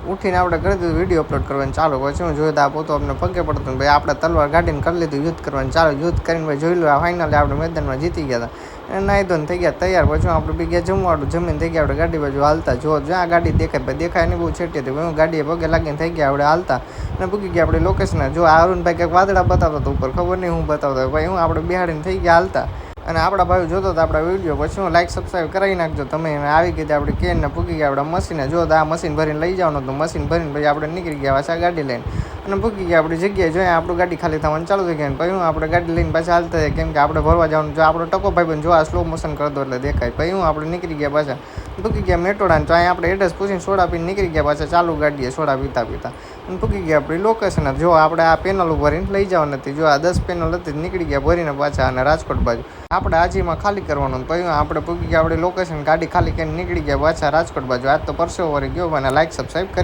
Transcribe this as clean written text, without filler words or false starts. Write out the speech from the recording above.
ઉઠીને આપણે કરી દીધું વિડીયો અપલોડ કરવાનું ચાલુ. પછી હું જોયું તો આ પોતો આપણે પગે પડતો ભાઈ આપણે તલવાર ગાડીને કરી લીધું યુદ્ધ કરવાનું ચાલુ. યુદ્ધ કરીને ભાઈ જોઈ લો આ ફાઇનલી આપણે મેદાનમાં જીતી ગયા હતા. નાહી ધોઈને થઈ ગયા તૈયાર. પછી આપણે બી ગયા જમવાડું જમીન થઈ ગયા આપણે ગાડી બાજુ હાલતા. જો જ્યાં ગાડી દેખાય ભાઈ દેખાય નહીં બહુ છેટી હતી. હું ગાડીએ પગે લાગીને થઈ ગયા આપણે હાલતા અને પૂકી ગયા આપણે લોકેશન. જો અરુણભાઈ કંઈક વાદળા બતાવતો હતો ઉપર, ખબર નહીં હું બતાવતો ભાઈ. હું આપણે બિહાડીને થઈ ગયા હાલતા. અને આપણા ભાઈ જોતો તો આપણા વિડીયો. પછી હું લાઈક સબસ્ક્રાઈબ કરાવી નાખજો તમે. આવી ગઈ આપણે કેનને પૂકી ગયા આપણા મશીને. જો આ મશીન ભરીને લઈ જવાનું હતું. મશીન ભરીને પછી આપણે નીકળી ગયા પાછા ગાડી લઈને અને પૂકી ગયા આપણી જગ્યાએ. જોઈએ આપણું ગાડી ખાલી થવાનું ચાલુ થઈ ગયા. પછી હું આપણે ગાડી લઈને પાછા હાલતા કેમ કે આપણે ભરવા જવાનું. જો આપણો ટકો ભાઈ બન જો આ સ્લો મોશન કરી દો એટલે દેખાય. પછી હું આપણે નીકળી ગયા પાછા પૂકી ગયા મેટોડાને. તો અહીંયા આપણે એડ્રેસ પૂછીને સોડા પીને નીકળી ગયા પાછા ચાલુ ગાડીએ સોડા પીતા પીતા અને પૂકી ગયા આપણી લોકેશન. જો આપણે આ પેનલ ભરીને લઈ જવાની હતી. જો આ 10 પેનલ હતી નીકળી ગયા ભરીને પાછા અને રાજકોટ બાજુ આપણે આજીમાં ખાલી કરવાનું. પછી આપણે પૂકી ગયા આપણી લોકેશન ગાડી ખાલી કરીને નીકળી ગયા પાછા રાજકોટ બાજુ. આજ તો પરસેવો વળી ગયો અને લાઈક સબસ્ક્રાઈબ કરી.